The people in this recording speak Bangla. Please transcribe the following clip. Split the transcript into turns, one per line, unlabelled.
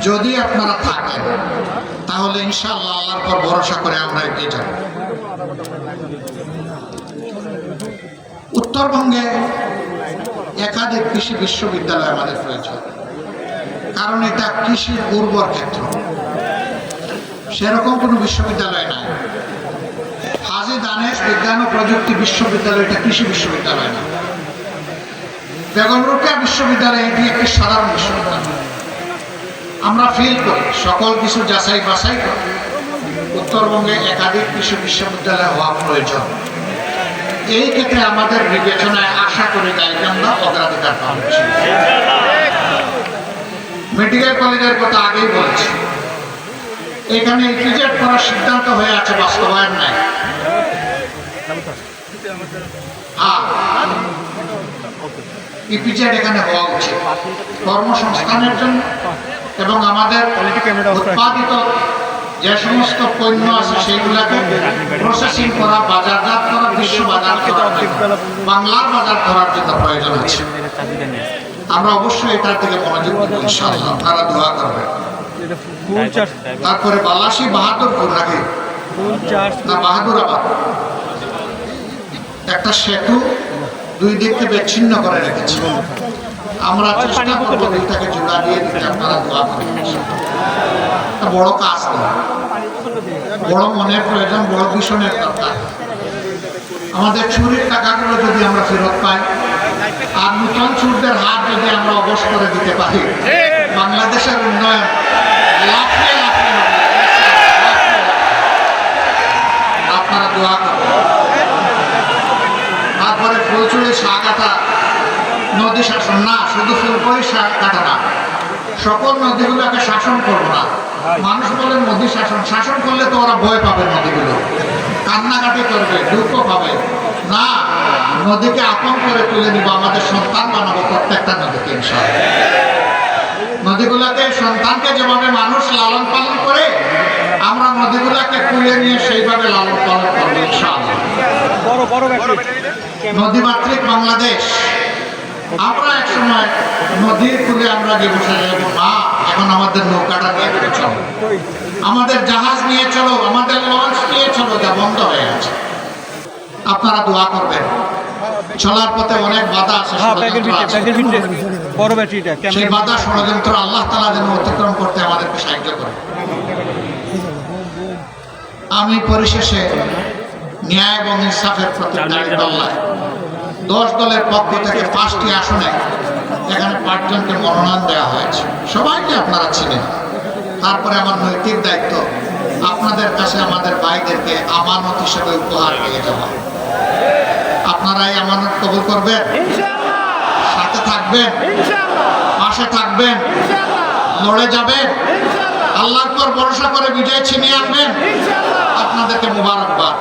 যদি আপনারা থাকেন তাহলে ইনশাআল্লাহ আল্লাহর পর ভরসা করে আমরা এগিয়ে যাব। উত্তরবঙ্গে একাধিক কৃষি বিশ্ববিদ্যালয় আমাদের প্রয়োজন, কারণ এটা কৃষির উর্বর ক্ষেত্র। সেরকম কোনো বিশ্ববিদ্যালয় নাই। হাজী দানেশ বিজ্ঞান ও প্রযুক্তি বিশ্ববিদ্যালয় এটা কৃষি বিশ্ববিদ্যালয় না। বেগম রোকেয়া বিশ্ববিদ্যালয় এটি একটি সাধারণ বিশ্ববিদ্যালয়। আমরা ফিল করি, সকল কিছু যাচাই বাছাই করি, উত্তরবঙ্গে একাধিক কৃষি বিশ্ববিদ্যালয় হওয়া প্রয়োজন। এই ক্ষেত্রে আমাদের বিবেচনায় আশা করি গাইবান্ধা অগ্রাধিকার পাবে। মেডিকেল কলেজের কথা আগেই বলেছি, এখানে ইপিজেড করার সিদ্ধান্ত হয়ে আছে, বাস্তবায়ন নাই। ইপিজেড এখানে হওয়া উচিত কর্মসংস্থানের জন্য এবং আমাদের উৎপাদিত যে সমস্ত পণ্য আছে সেইগুলাকে প্রসেসিং করা, বাজারজাত করা, বিশ্ব বাজার করার জন্য, বাংলার বাজার করার জন্য প্রয়োজন আছে। আমরা অবশ্যই এটার দিকে মনোযোগ দেব ইনশাআল্লাহ, আপনারা দোয়া করবেন। তারপরে বালাসী বাহাদুরপুর নাকি না বাহাদুরাবাদ একটা সেতু দুই দিককে বিচ্ছিন্ন করে রেখেছে। আমরা চেষ্টা করব দুইটাকে জোড়া দিয়ে দিতে, আপনারা দোয়া করবেন। বড় কাজ না, বড় মনের প্রয়োজন, বড় ভীষণের দরকার। আমাদের চুরির টাকাগুলো যদি আমরা ফেরত পাই আর নূতন চুরদের হাত যদি আমরা অবশ করে দিতে পারি, বাংলাদেশের উন্নয়ন লাফে লাফে হবে। আপনারা দোয়া করবেন। তারপরে ফুলচুরি শাক কাটা নদী শাসন না, শুধু ফুলপুরি শাক কাটা না, সকল নদীগুলোকে শাসন করবো না। মানুষ বলে নদী শাসন, শাসন করলে তো ওরা ভয় পাবে, নদীগুলো কান্নাকাটি করবে, দুঃখ পাবে না। নদীকে আপন করে তুলে নিব, আমাদের সন্তান বানাবো প্রত্যেকটা নদীকে ইনশাআল্লাহ। নদীগুলাকে সন্তানকে যেভাবে মানুষ লালন পালন করে, আমরা নদীগুলাকে তুলে নিয়ে সেইভাবে লালন পালন করবো ইনশাআল্লাহ। নদীমাতৃক বাংলাদেশ। আমরা এক সময় নদীর কূলে আমরা গিয়ে বসে যাব, মা এখন আমাদের নৌকাটা নিয়ে চলো, আমাদের জাহাজ নিয়ে চলো, আমাদের লঞ্চ নিয়ে চলো, যা বন্ধ হয়ে আছে। আপনারা দোয়া করবেন। চলার পথে অনেক বাধা আছে, সেই বাধা ষড়যন্ত্র আল্লাহ তাআলা যেন অতিক্রম করতে আমাদেরকে সাহায্য করে। আমি পরিশেষে ন্যায় এবং ইনসাফের প্রতি দাঁড়িপাল্লায় 10 দলের পক্ষ থেকে 5টি আসনে এখানে 5 জনকে মনোনয়ন দেওয়া হয়েছে। সবাইকে আপনারা ছিলেন। তারপরে আমার নৈতিক দায়িত্ব আপনাদের কাছে আমাদের ভাইদেরকে আমানত হিসেবে উপহার দিয়ে যাওয়া। আপনারা এই আমানত কবুল করবেন, সাথে থাকবেন, পাশে থাকবেন, লড়ে যাবেন, আল্লাহর পর ভরসা করে বিজয় ছিনিয়ে আনবেন। আপনাদেরকে মুবারকবাদ।